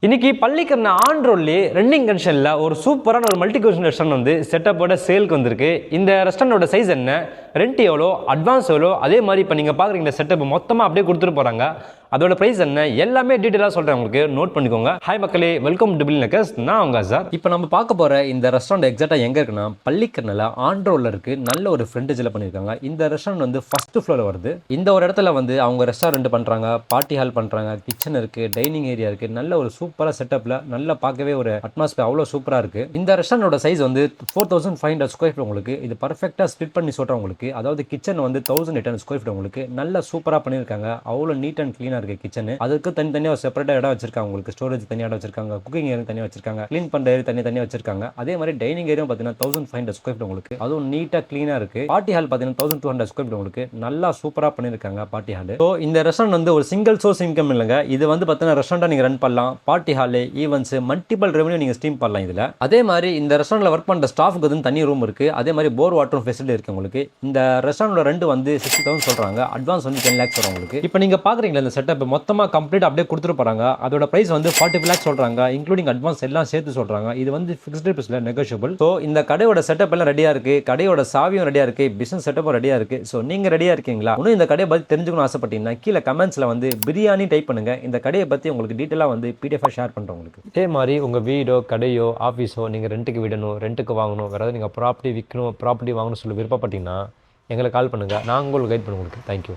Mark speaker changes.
Speaker 1: இன்னைக்கு பள்ளிக்கரண ஆண்ட்ரோல்லே ரன்னிங் கண்டிஷனில் ஒரு சூப்பரான ஒரு மல்டி குஷன் ரெஸ்டாரண்ட் வந்து செட்டப்போட சேலுக்கு வந்திருக்கு. இந்த ரெஸ்டாரண்டோட சைஸ் என்ன, ரெண்ட் எவ்வளோ, அட்வான்ஸ் எவ்வளோ, அதே மாதிரி இப்போ நீங்கள் பார்க்குறீங்க செட்டப் மொத்தமாக அப்படியே கொடுத்துட்டு போகிறாங்க. அதோட ப்ரைஸ் என்ன எல்லாமே டீட்டெயிலாக சொல்கிறேன், உங்களுக்கு நோட் பண்ணிக்கோங்க. ஹாய் மக்களே, வெல்கம் டு பில்நெக்கர்ஸ். நான் அவங்க சார். இப்போ நம்ம பார்க்க போகிற இந்த ரெஸ்டாரண்ட் எக்ஸாக்டாக எங்கே இருக்குன்னா பள்ளிக்கரணில் ஆண்ட்ரோவில் இருக்குது. நல்ல ஒரு ஃப்ரண்டேஜில் பண்ணியிருக்காங்க. இந்த ரெஸ்டாரண்ட் வந்து ஃபர்ஸ்ட் ஃப்ளோரில் வருது. இந்த ஒரு இடத்துல வந்து அவங்க ரெஸ்டாரண்ட் பண்ணுறாங்க, பார்ட்டி ஹால் பண்ணுறாங்க, கிச்சன் இருக்குது, டைனிங் ஏரியா இருக்குது. நல்ல ஒரு சூப்பராக செட்டப்பில் நல்லா பார்க்கவே ஒரு அட்மாஸ்பியர் அவ்வளோ சூப்பராக இருக்குது. இந்த ரெஸ்டாரண்டோட சைஸ் வந்து 4500 ஸ்கொயர் ஃபீட். உங்களுக்கு இது பர்ஃபெக்டாக ஸ்பிட் பண்ணி சொல்கிறேன் உங்களுக்கு. அதாவது கிச்சன் வந்து 1800 ஸ்கொயர் ஃபீட். உங்களுக்கு நல்லா சூப்பராக பண்ணியிருக்காங்க. அவ்வளோ நீட் அண்ட் க்ளீனாக இருக்கு கிச்சன். அதுக்கு தனித்தனியாக செப்பரேட்டாக இடம் வச்சிருக்காங்க. உங்களுக்கு ஸ்டோரேஜ் தனியாக இடம் வச்சிருக்காங்க, குக்கிங் ஏரியா தனியாக வச்சிருக்காங்க, க்ளீன் பண்ணுற ஏரியா தனியாக வச்சிருக்காங்க. அதே மாதிரி டைனிங் ஏரியா பார்த்தீங்கன்னா 1500 ஸ்கொயர் ஃபீட். உங்களுக்கு அதுவும் நீட்டாக க்ளீனாக இருக்கு. பார்ட்டி ஹால் பார்த்தீங்கன்னா 1200 ஸ்கொயர் ஃபீட். உங்களுக்கு நல்லா சூப்பராக பண்ணியிருக்காங்க பார்ட்டி ஹால். ஸோ இந்த ரெஸ்டாரண்ட் வந்து ஒரு சிங்கிள் சோர்ஸ் இன்கம் இல்லைங்க. இது வந்து பார்த்தீங்கன்னா ரெஸ்டாரண்டாக நீங்கள் ரன் பண்ணலாம். Party hall, events, multiple revenue நீங்கள் ஸ்டீம் பண்ணலாம் இதில். அதே மாதிரி இந்த ரெஸ்டாரண்ட்ல ஒர்க் பண்ணுற ஸ்டாஃப்க்கு வந்து தனி ரூம் இருக்கு. அதே மாதிரி போர் வாட்டரும் ஃபெசிலிட்டி இருக்கு. உங்களுக்கு இந்த ரெஸ்டாரண்டோட ரெண்ட் வந்து 60,000 சொல்றாங்க. அட்வான்ஸ் வந்து 10 lakhs வரும் உங்களுக்கு. இப்போ நீங்க பாக்குறீங்களா இந்த செட்டப் மொத்தமா கம்ப்ளீட் அப்படியே கொடுத்துட்டு போறாங்க. அதோட பிரைஸ் வந்து 40 lakhs சொல்றாங்க, இன்க்ளூடிங் அட்வான்ஸ் எல்லாம் சேர்த்து சொல்றாங்க. இது வந்து ஃபிக்ஸ்ட் பிரைஸ்ல நெகோஷியபிள். ஸோ இந்த கடையோட செட்டப் எல்லாம் ரெடியா இருக்கு, கடையோட சாவியும் ரெடியா இருக்கு, பிசினஸ் செட்டப்பும் ரெடியா இருக்கு. ஸோ நீங்க ரெடியா இருக்கீங்களா? இன்னும் இந்த கடையை பத்தி தெரிஞ்சுக்கணும் ஆசைப்பட்டீங்கன்னா கீழே கமெண்ட்ஸ்ல வந்து பிரியாணி டைப் பண்ணுங்க. இந்த கடையை பத்தி உங்களுக்கு டீட்டெயிலா வந்து PDF ஷேர் பண்றேன் உங்களுக்கு. இதே மாதிரி உங்க வீடோ கடையோ ஆஃபீஸோ நீங்க ரெண்ட்டுக்கு விடணும், ரெண்ட்டுக்கு வாங்கணும், வேற ஏதாவது நீங்க ப்ராப்பர்ட்டி விற்கணும், ப்ராப்பர்ட்டி வாங்கணும்னு சொல்லி விருப்பப்பட்டீங்கன்னா எங்களை கால் பண்ணுங்க. நான் உங்களுக்கு கைட் பண்ணுவேன் உங்களுக்கு. தேங்க்யூ.